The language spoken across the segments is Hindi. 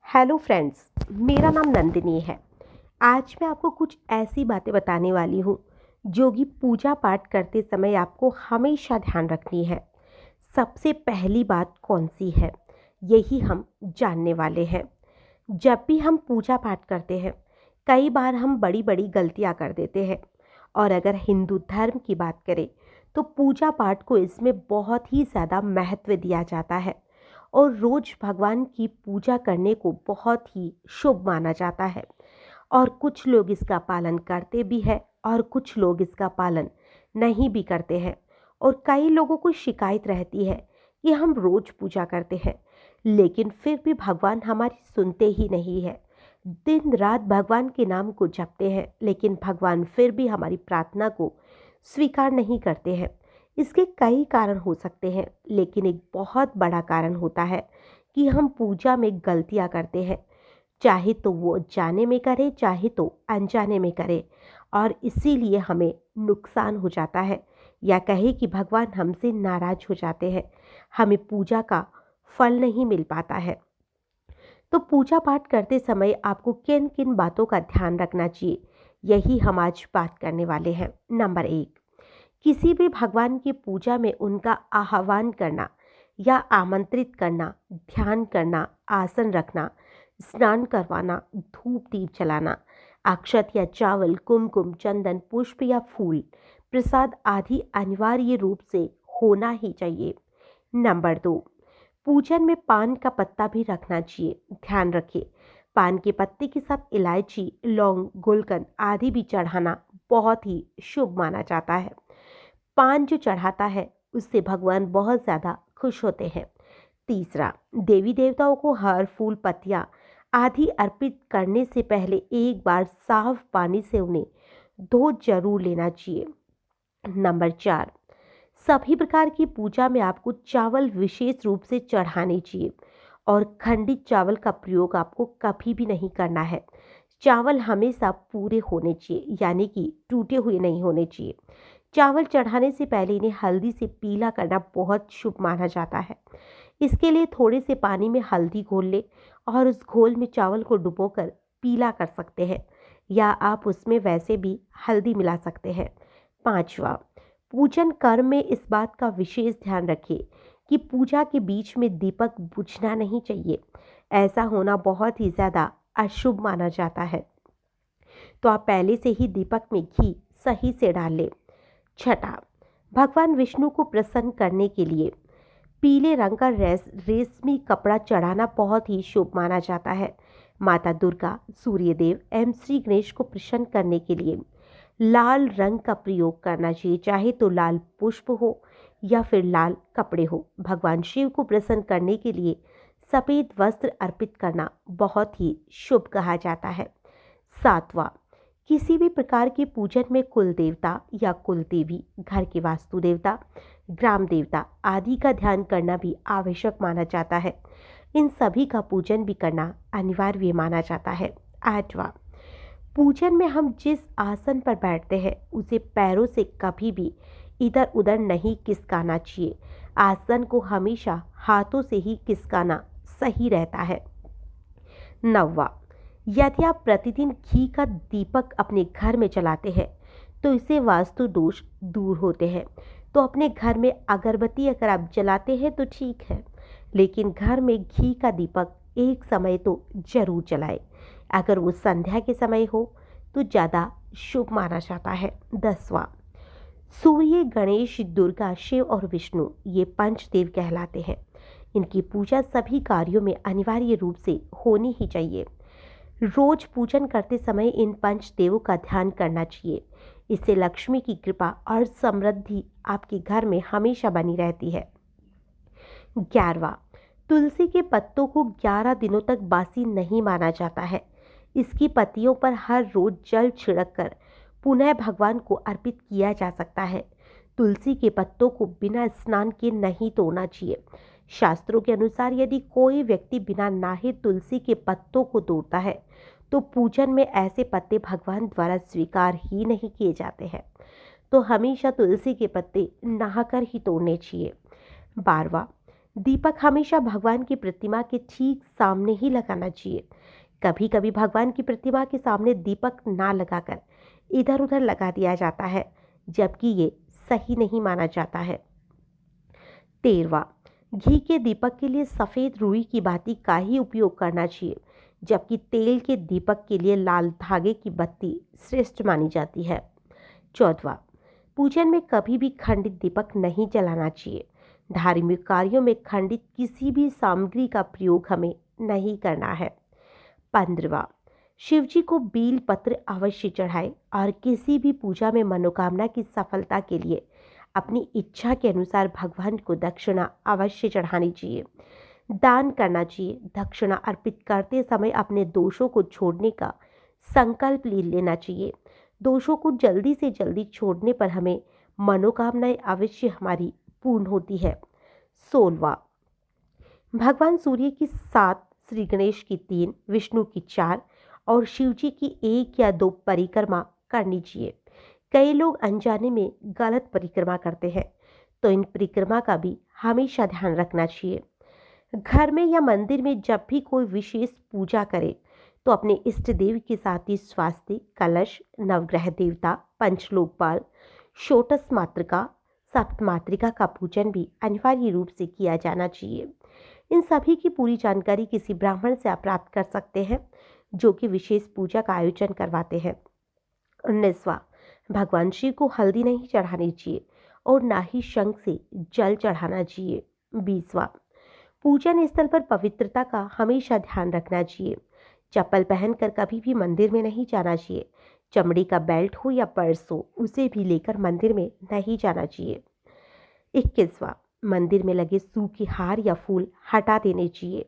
हेलो फ्रेंड्स, मेरा नाम नंदिनी है। आज मैं आपको कुछ ऐसी बातें बताने वाली हूँ जो कि पूजा पाठ करते समय आपको हमेशा ध्यान रखनी है। सबसे पहली बात कौन सी है, यही हम जानने वाले हैं। जब भी हम पूजा पाठ करते हैं, कई बार हम बड़ी बड़ी गलतियाँ कर देते हैं। और अगर हिंदू धर्म की बात करें तो पूजा पाठ को इसमें बहुत ही ज़्यादा महत्व दिया जाता है और रोज़ भगवान की पूजा करने को बहुत ही शुभ माना जाता है। और कुछ लोग इसका पालन करते भी हैं और कुछ लोग इसका पालन नहीं भी करते हैं। और कई लोगों को शिकायत रहती है कि हम रोज़ पूजा करते हैं लेकिन फिर भी भगवान हमारी सुनते ही नहीं है। दिन रात भगवान के नाम को जपते हैं लेकिन भगवान फिर भी हमारी प्रार्थना को स्वीकार नहीं करते हैं। इसके कई कारण हो सकते हैं लेकिन एक बहुत बड़ा कारण होता है कि हम पूजा में गलतियां करते हैं, चाहे तो वो जाने में करे चाहे तो अनजाने में करे। और इसीलिए हमें नुकसान हो जाता है या कहे कि भगवान हमसे नाराज हो जाते हैं, हमें पूजा का फल नहीं मिल पाता है। तो पूजा पाठ करते समय आपको किन किन बातों का ध्यान रखना चाहिए, यही हम आज बात करने वाले हैं। नंबर एक, किसी भी भगवान की पूजा में उनका आह्वान करना या आमंत्रित करना, ध्यान करना, आसन रखना, स्नान करवाना, धूप दीप जलाना, अक्षत या चावल, कुमकुम, चंदन, पुष्प या फूल, प्रसाद आदि अनिवार्य रूप से होना ही चाहिए। नंबर दो, पूजन में पान का पत्ता भी रखना चाहिए। ध्यान रखिए, पान के पत्ते के साथ इलायची, लौंग, गुलकंद आदि भी चढ़ाना बहुत ही शुभ माना जाता है। पान जो चढ़ाता है उससे भगवान बहुत ज़्यादा खुश होते हैं। तीसरा, देवी देवताओं को हार, फूल, पत्तियाँ आदि अर्पित करने से पहले एक बार साफ पानी से उन्हें धो जरूर लेना चाहिए। नंबर चार, सभी प्रकार की पूजा में आपको चावल विशेष रूप से चढ़ाने चाहिए और खंडित चावल का प्रयोग आपको कभी भी नहीं करना है। चावल हमेशा पूरे होने चाहिए, यानी कि टूटे हुए नहीं होने चाहिए। चावल चढ़ाने से पहले इन्हें हल्दी से पीला करना बहुत शुभ माना जाता है। इसके लिए थोड़े से पानी में हल्दी घोल ले और उस घोल में चावल को डुबोकर पीला कर सकते हैं, या आप उसमें वैसे भी हल्दी मिला सकते हैं। पांचवा, पूजन कर्म में इस बात का विशेष ध्यान रखिए कि पूजा के बीच में दीपक बुझना नहीं चाहिए। ऐसा होना बहुत ही ज़्यादा अशुभ माना जाता है, तो आप पहले से ही दीपक में घी सही से डाल लें। छठा, भगवान विष्णु को प्रसन्न करने के लिए पीले रंग का रेशमी कपड़ा चढ़ाना बहुत ही शुभ माना जाता है। माता दुर्गा, सूर्यदेव एवं श्री गणेश को प्रसन्न करने के लिए लाल रंग का प्रयोग करना चाहिए, चाहे तो लाल पुष्प हो या फिर लाल कपड़े हो। भगवान शिव को प्रसन्न करने के लिए सफ़ेद वस्त्र अर्पित करना बहुत ही शुभ कहा जाता है। सातवां, किसी भी प्रकार के पूजन में कुल देवता या कुल देवी, घर के वास्तु देवता, ग्राम देवता आदि का ध्यान करना भी आवश्यक माना जाता है। इन सभी का पूजन भी करना अनिवार्य माना जाता है। आठवां, पूजन में हम जिस आसन पर बैठते हैं उसे पैरों से कभी भी इधर उधर नहीं खिसकाना चाहिए। आसन को हमेशा हाथों से ही खिसकाना सही रहता है। नौवां, यदि आप प्रतिदिन घी का दीपक अपने घर में जलाते हैं तो इससे वास्तु दोष दूर होते हैं। तो अपने घर में अगरबत्ती अगर आप जलाते हैं तो ठीक है, लेकिन घर में घी का दीपक एक समय तो जरूर जलाएं। अगर वो संध्या के समय हो तो ज़्यादा शुभ माना जाता है। 10वां, सूर्य, गणेश, दुर्गा, शिव और विष्णु ये पंचदेव कहलाते हैं। इनकी पूजा सभी कार्यों में अनिवार्य रूप से होनी ही चाहिए। रोज पूजन करते समय इन पंच देवों का ध्यान करना चाहिए। इससे लक्ष्मी की कृपा और समृद्धि आपके घर में हमेशा बनी रहती है। 11वां, तुलसी के पत्तों को 11 दिनों तक बासी नहीं माना जाता है। इसकी पत्तियों पर हर रोज जल छिड़क कर पुनः भगवान को अर्पित किया जा सकता है। तुलसी के पत्तों को बिना स्नान के नहीं तोड़ना चाहिए। शास्त्रों के अनुसार यदि कोई व्यक्ति बिना नहाए तुलसी के पत्तों को तोड़ता है तो पूजन में ऐसे पत्ते भगवान द्वारा स्वीकार ही नहीं किए जाते हैं। तो हमेशा तुलसी के पत्ते नहाकर ही तोड़ने चाहिए। 12वां, दीपक हमेशा भगवान की प्रतिमा के ठीक सामने ही लगाना चाहिए। कभी कभी भगवान की प्रतिमा के सामने दीपक ना लगाकर इधर उधर लगा दिया जाता है, जबकि ये सही नहीं माना जाता है। 13वां, घी के दीपक के लिए सफ़ेद रुई की बाती का ही उपयोग करना चाहिए, जबकि तेल के दीपक के लिए लाल धागे की बत्ती श्रेष्ठ मानी जाती है। 14वां, पूजन में कभी भी खंडित दीपक नहीं जलाना चाहिए। धार्मिक कार्यों में खंडित किसी भी सामग्री का प्रयोग हमें नहीं करना है। 15वां, शिव जी को बील पत्र अवश्य चढ़ाए और किसी भी पूजा में मनोकामना की सफलता के लिए अपनी इच्छा के अनुसार भगवान को दक्षिणा अवश्य चढ़ानी चाहिए। दान करना चाहिए। दक्षिणा अर्पित करते समय अपने दोषों को छोड़ने का संकल्प ले लेना चाहिए। दोषों को जल्दी से जल्दी छोड़ने पर हमें मनोकामनाएं अवश्य हमारी पूर्ण होती है। 16वां, भगवान सूर्य की 7, श्री गणेश की 3, विष्णु की 4 और शिव जी की 1 या 2 परिक्रमा करनी चाहिए। कई लोग अनजाने में गलत परिक्रमा करते हैं, तो इन परिक्रमा का भी हमेशा ध्यान रखना चाहिए। घर में या मंदिर में जब भी कोई विशेष पूजा करे तो अपने इष्ट देव के साथ ही स्वास्तिक, कलश, नवग्रह देवता, पंचलोकपाल, षोडश मातृका, सप्त मातृका का पूजन भी अनिवार्य रूप से किया जाना चाहिए। इन सभी की पूरी जानकारी किसी ब्राह्मण से आप प्राप्त कर सकते हैं, जो कि विशेष पूजा का आयोजन करवाते हैं। 19वां, भगवान शिव को हल्दी नहीं चढ़ानी चाहिए और ना ही शंख से जल चढ़ाना चाहिए। 20वां, पूजन स्थल पर पवित्रता का हमेशा ध्यान रखना चाहिए। चप्पल पहनकर कभी भी मंदिर में नहीं जाना चाहिए। चमड़ी का बेल्ट हो या पर्स हो, उसे भी लेकर मंदिर में नहीं जाना चाहिए। 21वां, मंदिर में लगे सूखे हार या फूल हटा देने चाहिए।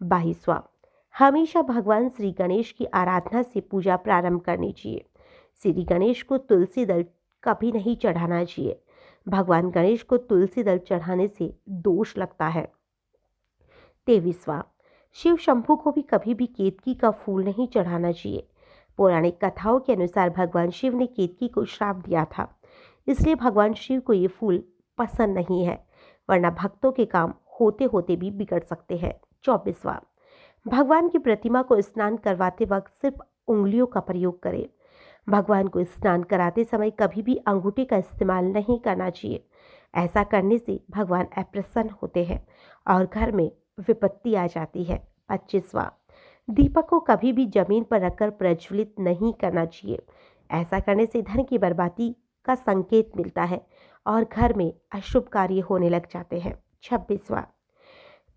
22वां, हमेशा भगवान श्री गणेश की आराधना से पूजा प्रारंभ करनी चाहिए। श्री गणेश को तुलसी दल कभी नहीं चढ़ाना चाहिए। भगवान गणेश को तुलसी दल चढ़ाने से दोष लगता है। 23वां, शिव शंभू को भी कभी भी केतकी का फूल नहीं चढ़ाना चाहिए। पौराणिक कथाओं के अनुसार भगवान शिव ने केतकी को श्राप दिया था, इसलिए भगवान शिव को ये फूल पसंद नहीं है, वरना भक्तों के काम होते होते भी बिगड़ सकते हैं। 24वां, भगवान की प्रतिमा को स्नान करवाते वक्त सिर्फ उंगलियों का प्रयोग करें। भगवान को स्नान कराते समय कभी भी अंगूठे का इस्तेमाल नहीं करना चाहिए। ऐसा करने से भगवान अप्रसन्न होते हैं और घर में विपत्ति आ जाती है। 25वां, दीपक को कभी भी जमीन पर रखकर प्रज्वलित नहीं करना चाहिए। ऐसा करने से धन की बर्बादी का संकेत मिलता है और घर में अशुभ कार्य होने लग जाते हैं। 26वां,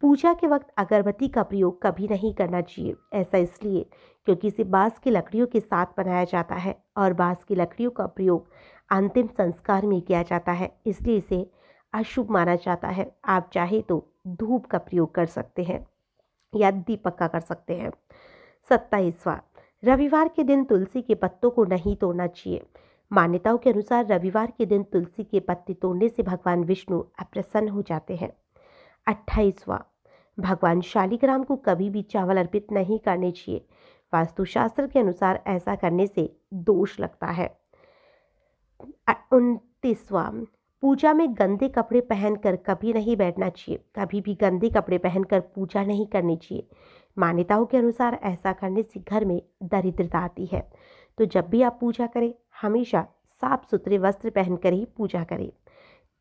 पूजा के वक्त अगरबत्ती का प्रयोग कभी नहीं करना चाहिए। ऐसा इसलिए क्योंकि इसे बांस की लकड़ियों के साथ बनाया जाता है और बांस की लकड़ियों का प्रयोग अंतिम संस्कार में किया जाता है, इसलिए इसे अशुभ माना जाता है। आप चाहे तो धूप का प्रयोग कर सकते हैं या दीपक का कर सकते हैं। 27वां, रविवार के दिन तुलसी के पत्तों को नहीं तोड़ना चाहिए। मान्यताओं के अनुसार रविवार के दिन तुलसी के पत्ते तोड़ने से भगवान विष्णु अप्रसन्न हो जाते हैं। 28वां, भगवान शालिग्राम को कभी भी चावल अर्पित नहीं करने चाहिए। वास्तुशास्त्र के अनुसार ऐसा करने से दोष लगता है। 29वां, पूजा में गंदे कपड़े पहनकर कभी नहीं बैठना चाहिए। कभी भी गंदे कपड़े पहनकर पूजा नहीं करनी चाहिए। मान्यताओं के अनुसार ऐसा करने से घर में दरिद्रता आती है, तो जब भी आप पूजा करें हमेशा साफ सुथरे वस्त्र पहनकर ही पूजा करें।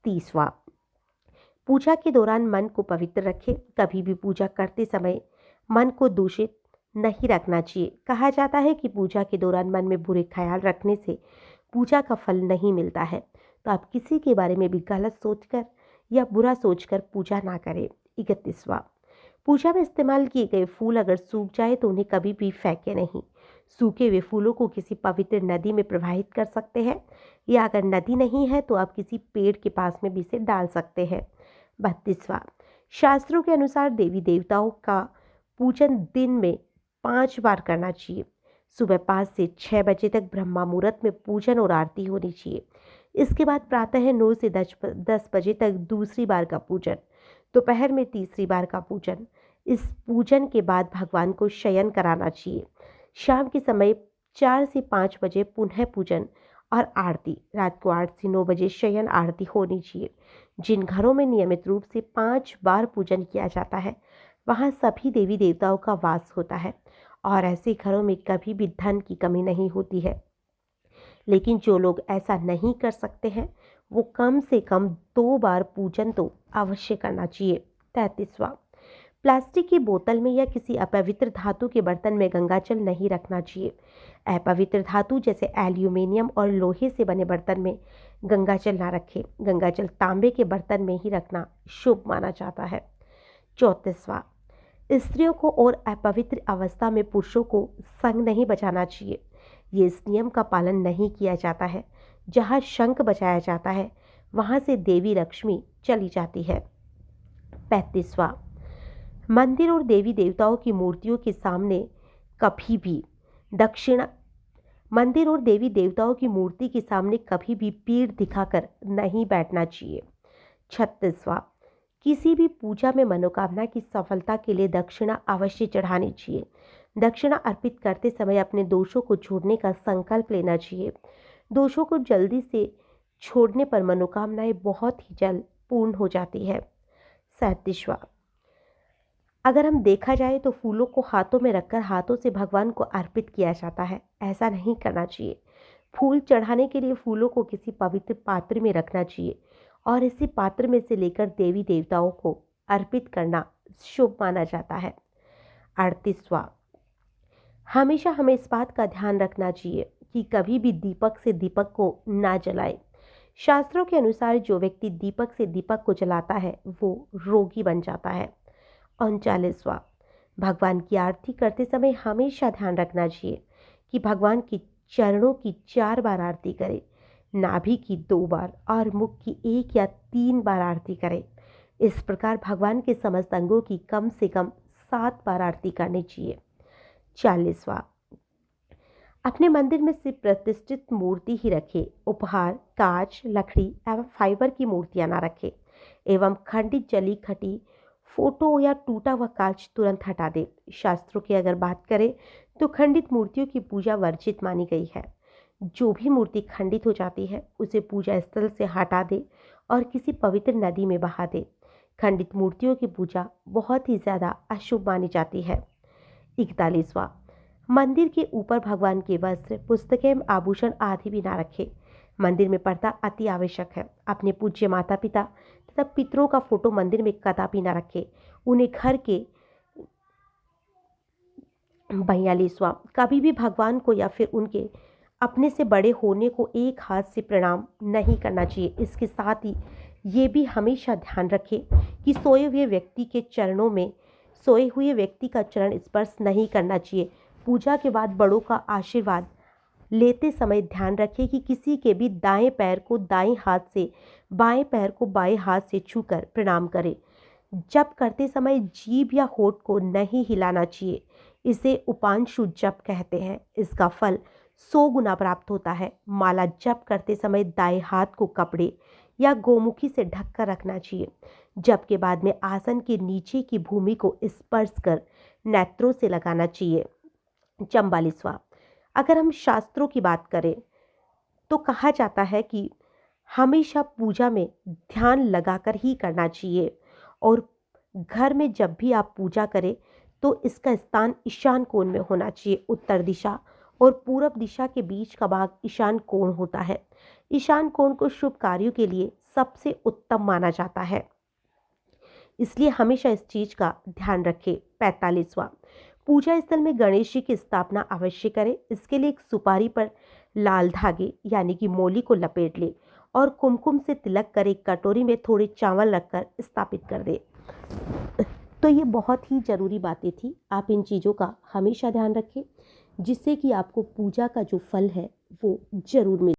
30वां, पूजा के दौरान मन को पवित्र रखें। कभी भी पूजा करते समय मन को दूषित नहीं रखना चाहिए। कहा जाता है कि पूजा के दौरान मन में बुरे ख्याल रखने से पूजा का फल नहीं मिलता है, तो आप किसी के बारे में भी गलत सोचकर या बुरा सोचकर पूजा ना करें। 31वां, पूजा में इस्तेमाल किए गए फूल अगर सूख जाए तो उन्हें कभी भी फेंके नहीं। सूखे हुए फूलों को किसी पवित्र नदी में प्रवाहित कर सकते हैं, या अगर नदी नहीं है तो आप किसी पेड़ के पास में भी इसे डाल सकते हैं। 32वां, शास्त्रों के अनुसार देवी देवताओं का पूजन दिन में 5 बार करना चाहिए। सुबह 5 से 6 बजे तक ब्रह्मा मुहूर्त में पूजन और आरती होनी चाहिए। इसके बाद प्रातः 9 से 10 बजे तक दूसरी बार का पूजन, दोपहर में तीसरी बार का पूजन। इस पूजन के बाद भगवान को शयन कराना चाहिए। शाम के समय 4 से 5 बजे पुनः पूजन और आरती। रात को 8 से 9 बजे शयन आरती होनी चाहिए। जिन घरों में नियमित रूप से 5 बार पूजन किया जाता है वहाँ सभी देवी देवताओं का वास होता है और ऐसे घरों में कभी भी धन की कमी नहीं होती है। लेकिन जो लोग ऐसा नहीं कर सकते हैं वो कम से कम 2 बार पूजन तो अवश्य करना चाहिए। 33वां, प्लास्टिक की बोतल में या किसी अपवित्र धातु के बर्तन में गंगाजल नहीं रखना चाहिए। अपवित्र धातु जैसे एल्यूमिनियम और लोहे से बने बर्तन में गंगाजल ना रखें। गंगाजल तांबे के बर्तन में ही रखना शुभ माना जाता है। 34वां, स्त्रियों को और अपवित्र अवस्था में पुरुषों को संग नहीं बजाना चाहिए। ये इस नियम का पालन नहीं किया जाता है। जहाँ शंख बजाया जाता है वहाँ से देवी लक्ष्मी चली जाती है। 35वां, मंदिर और देवी देवताओं की मूर्तियों के सामने कभी भी दक्षिणा मंदिर और देवी देवताओं की मूर्ति के सामने कभी भी पीठ दिखाकर नहीं बैठना चाहिए। 36वां, किसी भी पूजा में मनोकामना की सफलता के लिए दक्षिणा अवश्य चढ़ानी चाहिए। दक्षिणा अर्पित करते समय अपने दोषों को छोड़ने का संकल्प लेना चाहिए। दोषों को जल्दी से छोड़ने पर मनोकामनाएं बहुत ही जल्द पूर्ण हो जाती है। 37वां, अगर हम देखा जाए तो फूलों को हाथों में रखकर हाथों से भगवान को अर्पित किया जाता है। ऐसा नहीं करना चाहिए। फूल चढ़ाने के लिए फूलों को किसी पवित्र पात्र में रखना चाहिए और इसी पात्र में से लेकर देवी देवताओं को अर्पित करना शुभ माना जाता है। 38वां, हमेशा हमें इस बात का ध्यान रखना चाहिए कि कभी भी दीपक से दीपक को ना जलाए। शास्त्रों के अनुसार जो व्यक्ति दीपक से दीपक को जलाता है वो रोगी बन जाता है। 39वां, भगवान की आरती करते समय हमेशा ध्यान रखना चाहिए कि भगवान की चरणों की 4 बार आरती करें, नाभि की 2 बार और मुख की 1 या 3 बार आरती करें। इस प्रकार भगवान के समस्त अंगों की कम से कम 7 बार आरती करनी चाहिए। 40वां, अपने मंदिर में सिर्फ प्रतिष्ठित मूर्ति ही रखें। उपहार, कांच, लकड़ी एवं फाइबर की मूर्तियां ना रखें एवं खंडित जली खटी फोटो या टूटा हुआ कांच तुरंत हटा दे। शास्त्रों की अगर बात करें तो खंडित मूर्तियों की पूजा वर्जित मानी गई है। जो भी मूर्ति खंडित हो जाती है उसे पूजा स्थल से हटा दे और किसी पवित्र नदी में बहा दे। खंडित मूर्तियों की पूजा बहुत ही ज़्यादा अशुभ मानी जाती है। 41वां, मंदिर के ऊपर भगवान के वस्त्र, पुस्तकें, आभूषण आदि भी ना रखें। मंदिर में पर्दा अति आवश्यक है। अपने पूज्य माता पिता तथा पितरों का फोटो मंदिर में कदापि ना रखें। उन्हें घर के 42वां, कभी भी भगवान को या फिर उनके अपने से बड़े होने को एक हाथ से प्रणाम नहीं करना चाहिए। इसके साथ ही ये भी हमेशा ध्यान रखें कि सोए हुए व्यक्ति का चरण स्पर्श नहीं करना चाहिए। पूजा के बाद बड़ों का आशीर्वाद लेते समय ध्यान रखें कि किसी के भी दाएं पैर को दाएं हाथ से, बाएं पैर को बाएं हाथ से छूकर प्रणाम करें। जप करते समय जीभ या होठ को नहीं हिलाना चाहिए। इसे उपांशु जप कहते हैं। इसका फल 100 गुना प्राप्त होता है। माला जप करते समय दाएं हाथ को कपड़े या गोमुखी से ढककर रखना चाहिए। जप के बाद में आसन के नीचे की भूमि को स्पर्श कर नेत्रों से लगाना चाहिए। 44वां, अगर हम शास्त्रों की बात करें तो कहा जाता है कि हमेशा पूजा में ध्यान लगाकर ही करना चाहिए और घर में जब भी आप पूजा करें तो इसका स्थान ईशान कोण में होना चाहिए। उत्तर दिशा और पूरब दिशा के बीच का भाग ईशान कोण होता है। ईशान कोण को शुभ कार्यों के लिए सबसे उत्तम माना जाता है, इसलिए हमेशा इस चीज का ध्यान रखें। 45वां, पूजा स्थल में गणेश जी की स्थापना अवश्य करें। इसके लिए एक सुपारी पर लाल धागे यानी कि मोली को लपेट ले और कुमकुम से तिलक कर एक कटोरी में थोड़े चावल रखकर स्थापित कर दे। तो ये बहुत ही ज़रूरी बातें थी। आप इन चीज़ों का हमेशा ध्यान रखें जिससे कि आपको पूजा का जो फल है वो जरूर मिले।